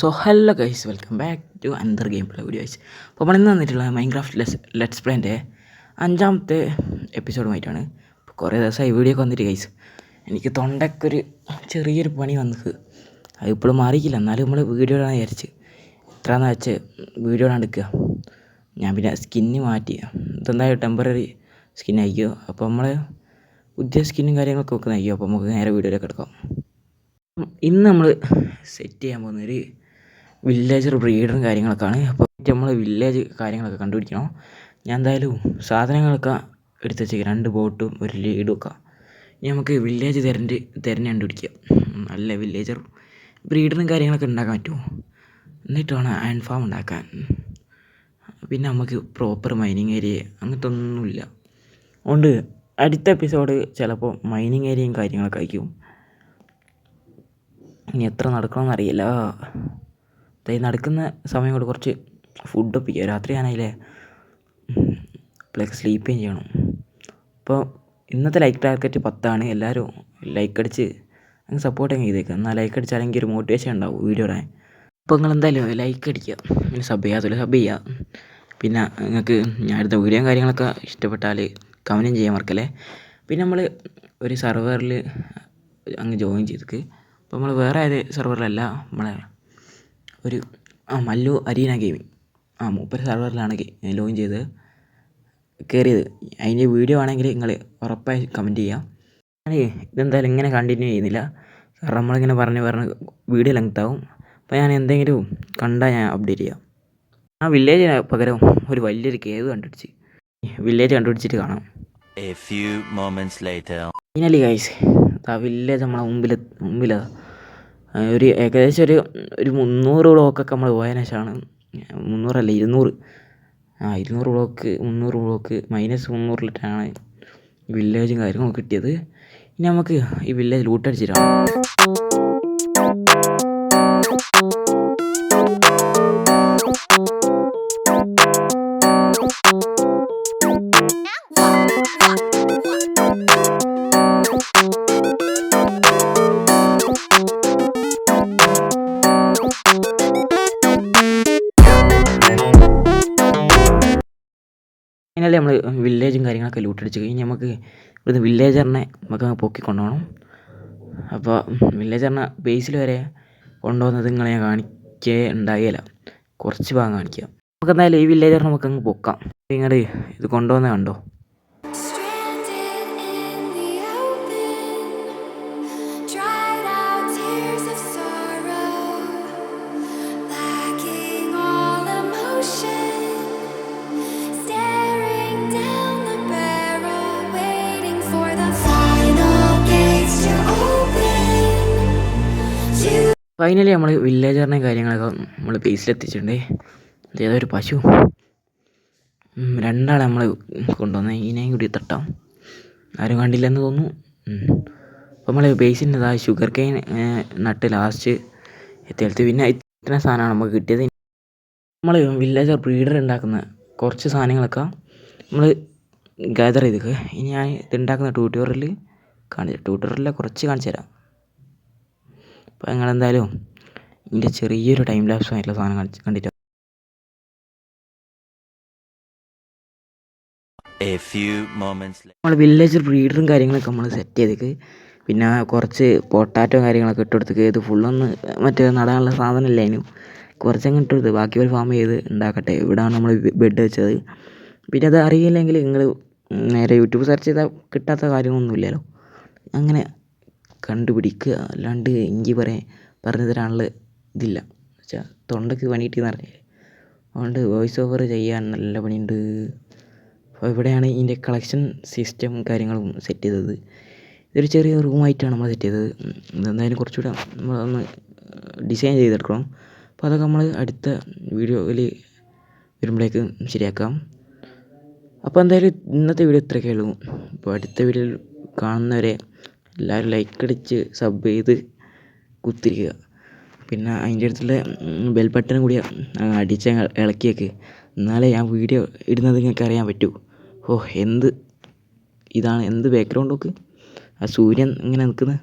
So hello guys, welcome back to another game play video guys. അപ്പോൾ നമ്മൾ ഇന്ന് വന്നിട്ടുള്ള മൈൻക്രാഫ്റ്റ് ലെറ്റ്സ് പ്ലേൻ്റെ 5ാമത്തെ എപ്പിസോഡുമായിട്ടാണ്. കുറേ ദിവസമായി വീഡിയോ ഒക്കെ വന്നിട്ട് ഗൈസ്. എനിക്ക് തൊണ്ടയ്ക്കൊരു ചെറിയൊരു പണി വന്നത്, അത് ഇപ്പോഴും മാറിയില്ല. എന്നാലും നമ്മൾ വീഡിയോ ഇടാൻ വിചാരിച്ച് എത്രയാണെന്ന് വെച്ച് വീഡിയോ ഇടാൻ എടുക്കുക. ഞാൻ പിന്നെ സ്കിന്ന് മാറ്റി, ഇതെന്തായാലും ടെമ്പററി സ്കിൻ ആയിരിക്കുമോ. അപ്പോൾ നമ്മൾ പുതിയ സ്കിന്നും കാര്യങ്ങളൊക്കെ വെക്കുന്നതായിരിക്കും. അപ്പോൾ നമുക്ക് നേരെ വീഡിയോയിലേക്ക് എടുക്കാം. ഇന്ന് നമ്മൾ സെറ്റ് ചെയ്യാൻ പോകുന്നൊരു വില്ലേജർ ബ്രീഡറും കാര്യങ്ങളൊക്കെയാണ്. അപ്പോൾ നമ്മൾ വില്ലേജ് കാര്യങ്ങളൊക്കെ കണ്ടുപിടിക്കണം. ഞാൻ എന്തായാലും സാധനങ്ങളൊക്കെ എടുത്ത് വെച്ചേക്കാം, 2 ബോട്ടും 1 ലീഡും ഒക്കെ. ഇനി നമുക്ക് വില്ലേജ് തിരഞ്ഞ് കണ്ടുപിടിക്കാം. നല്ല വില്ലേജർ ബ്രീഡറും കാര്യങ്ങളൊക്കെ ഉണ്ടാക്കാൻ പറ്റുമോ, എന്നിട്ട് വേണം അയൺ ഫാം ഉണ്ടാക്കാൻ. പിന്നെ നമുക്ക് പ്രോപ്പർ മൈനിങ് ഏരിയ അങ്ങനത്തെ ഒന്നുമില്ല. അതുകൊണ്ട് അടുത്ത എപ്പിസോഡ് ചിലപ്പോൾ മൈനിങ് ഏരിയയും കാര്യങ്ങളൊക്കെ ആയിരിക്കും. ഇനി എത്ര നടക്കണമെന്നറിയില്ല. നടക്കുന്ന സമയം കൊണ്ട് കുറച്ച് ഫുഡ് ഒപ്പിക്കുക. രാത്രി ഞാനതിലെ പ്ലസ് സ്ലീപ്പിങ് ചെയ്യണം. അപ്പോൾ ഇന്നത്തെ ലൈക്ക് ടാർഗറ്റ് 10 എല്ലാവരും ലൈക്ക് അടിച്ച് അങ്ങ് സപ്പോർട്ട് അങ്ങ് ചെയ്തേക്കുക. എന്നാൽ ലൈക്ക് അടിച്ചാലെങ്കിൽ ഒരു മോട്ടിവേഷൻ ഉണ്ടാവും വീഡിയോ ഇടാൻ. അപ്പോൾ നിങ്ങൾ എന്തായാലും ലൈക്ക് അടിക്കുക, പിന്നെ സബ് ചെയ്യുക. പിന്നെ നിങ്ങൾക്ക് ഞാൻ എടുത്ത വീഡിയോയും കാര്യങ്ങളൊക്കെ ഇഷ്ടപ്പെട്ടാൽ കമൻറ്റും ചെയ്യാൻ മറക്കല്ലേ. പിന്നെ നമ്മൾ ഒരു സെർവറിൽ അങ്ങ് ജോയിൻ ചെയ്തേക്ക്. അപ്പോൾ നമ്മൾ വേറെ ഏത് സെർവറിലല്ല, നമ്മളെ ഒരു മല്ലു അരീന ഗെയിമിങ് മൂപ്പര് സെർവറിലാണ് ലോഗിൻ ചെയ്ത് കയറിയത്. അതിൻ്റെ വീഡിയോ ആണെങ്കിൽ നിങ്ങൾ ഉറപ്പായി കമൻറ്റ് ചെയ്യാം. ഞാൻ ഇതെന്തായാലും ഇങ്ങനെ കണ്ടിന്യൂ ചെയ്യുന്നില്ല, കാരണം നമ്മളിങ്ങനെ പറഞ്ഞ് വീഡിയോ ലെങ്ത്താവും. അപ്പോൾ ഞാൻ എന്തെങ്കിലും കണ്ടാൽ ഞാൻ അപ്ഡേറ്റ് ചെയ്യാം. ആ വില്ലേജിന് പകരം ഒരു വലിയൊരു കേവ് വില്ലേജ് കണ്ടുപിടിച്ചിട്ട് കാണാം. ഫൈനലി ഗൈസ്, ആ വില്ലേജ് നമ്മളെ മുമ്പിലാണ്. ഒരു ഏകദേശം ഒരു 300 ബ്ലോക്കൊക്കെ നമ്മൾ പോയതിനു ശേഷമാണ്, 300 അല്ല 200, 200 ബ്ലോക്ക് 300 ബ്ലോക്ക് -300-ലിട്ടാണ് വില്ലേജും കാര്യങ്ങളും കിട്ടിയത്. ഇനി നമുക്ക് ഈ വില്ലേജ് ലൂട്ടടിച്ചിട്ടാണ്. ഫൈനലി നമ്മൾ വില്ലേജും കാര്യങ്ങളൊക്കെ ലൂട്ടടിച്ച് കഴിഞ്ഞ് നമുക്ക് ഇവിടുന്ന് വില്ലേജറിനെ നമുക്ക് പൊക്കിക്കൊണ്ടുപോകണം. അപ്പോൾ വില്ലേജറിനെ ബേസിൽ വരെ കൊണ്ടുപോകുന്നത് നിങ്ങളെ ഞാൻ കാണിക്കേ ഉണ്ടാകില്ല, കുറച്ച് ഭാഗം കാണിക്കാം. നമുക്ക് എന്തായാലും ഈ വില്ലേജറിനെ നമുക്ക് അങ്ങ് പൊക്കാം. നിങ്ങൾ ഇത് കൊണ്ടുപോകുന്നത് കണ്ടോ. ഫൈനലി നമ്മൾ വില്ലേജറിനെ കാര്യങ്ങളൊക്കെ നമ്മൾ ബേസിലെത്തിച്ചിട്ടുണ്ട്. ഏതൊരു പശു 2 ആളെ നമ്മൾ കൊണ്ടുവന്ന് ഇതിനെയും കൂടി തട്ടാം. ആരും കണ്ടില്ലെന്ന് തോന്നുന്നു. അപ്പോൾ നമ്മൾ ബേസിൻ്റെ ഷുഗർ കെയിൻ നട്ട് ലാസ്റ്റ് എത്തിയെടുത്ത്. പിന്നെ ഇത്ര സാധനമാണ് നമുക്ക് കിട്ടിയത്. നമ്മൾ വില്ലേജർ ബ്രീഡർ ഉണ്ടാക്കുന്ന കുറച്ച് സാധനങ്ങളൊക്കെ നമ്മൾ ഗാദർ ചെയ്തേക്ക്. ഇനി ഞാൻ ഇതുണ്ടാക്കുന്ന ട്യൂട്ടോറിയലിൽ കുറച്ച് കാണിച്ചു തരാം. അപ്പോൾ നിങ്ങളെന്തായാലും ഇതിൻ്റെ ചെറിയൊരു ടൈം ലാപ്സുമായിട്ടുള്ള സാധനം കണ്ടിട്ട് നമ്മൾ വില്ലേജർ ബ്രീഡറും കാര്യങ്ങളൊക്കെ നമ്മൾ സെറ്റ് ചെയ്തേക്ക്. പിന്നെ കുറച്ച് പൊട്ടാറ്റോ കാര്യങ്ങളൊക്കെ ഇട്ട് കൊടുത്തേക്ക്. ഇത് ഫുള്ളൊന്ന് മറ്റേ നടാനുള്ള സാധനമല്ല, അതിനും കുറച്ചങ്ങ് ഇട്ട് കൊടുത്ത് ബാക്കി ഒരു ഫാം ചെയ്ത് ഉണ്ടാക്കട്ടെ. ഇവിടെയാണ് നമ്മൾ ബെഡ് വെച്ചത്. പിന്നെ അത് അറിയില്ലെങ്കിൽ നിങ്ങൾ നേരെ യൂട്യൂബ് സെർച്ച് ചെയ്താൽ കിട്ടാത്ത കാര്യമൊന്നുമില്ലല്ലോ, അങ്ങനെ കണ്ടുപിടിക്കുക. അല്ലാണ്ട് എനിക്ക് പറഞ്ഞു തരാനുള്ള ഇതില്ല, വെച്ചാൽ തൊണ്ടയ്ക്ക് പണിയിട്ടെന്ന് പറഞ്ഞില്ലേ. അതുകൊണ്ട് വോയിസ് ഓവർ ചെയ്യാൻ നല്ല പണിയുണ്ട്. അപ്പോൾ ഇവിടെയാണ് ഇതിൻ്റെ കളക്ഷൻ സിസ്റ്റം കാര്യങ്ങളും സെറ്റ് ചെയ്തത്. ഇതൊരു ചെറിയ റൂമായിട്ടാണ് നമ്മൾ സെറ്റ് ചെയ്തത്. ഇതെന്തായാലും കുറച്ചുകൂടെ നമ്മളൊന്ന് ഡിസൈൻ ചെയ്തെടുക്കണം. അപ്പോൾ അതൊക്കെ നമ്മൾ അടുത്ത വീഡിയോയിൽ വരുമ്പോഴേക്ക് ശരിയാക്കാം. അപ്പോൾ എന്തായാലും ഇന്നത്തെ വീഡിയോ ഇത്രയൊക്കെ ഉള്ളൂ. അപ്പോൾ അടുത്ത വീഡിയോയിൽ കാണുന്നവരെ എല്ലാവരും ലൈക്ക് അടിച്ച് സബ് ചെയ്ത് കുത്തിരിക്കുക. പിന്നെ അതിൻ്റെ അടുത്തുള്ള ബെൽ ബട്ടനും കൂടി അടിച്ച് ഇളക്കിയേക്ക്, എന്നാലേ ഞാൻ വീഡിയോ ഇടുന്നത് നിങ്ങൾക്ക് അറിയാൻ പറ്റൂ. എന്ത് ഇതാണ്, എന്ത് ബാക്ക്ഗ്രൗണ്ട് നോക്ക്, ആ സൂര്യൻ ഇങ്ങനെ നിൽക്കുന്നത്.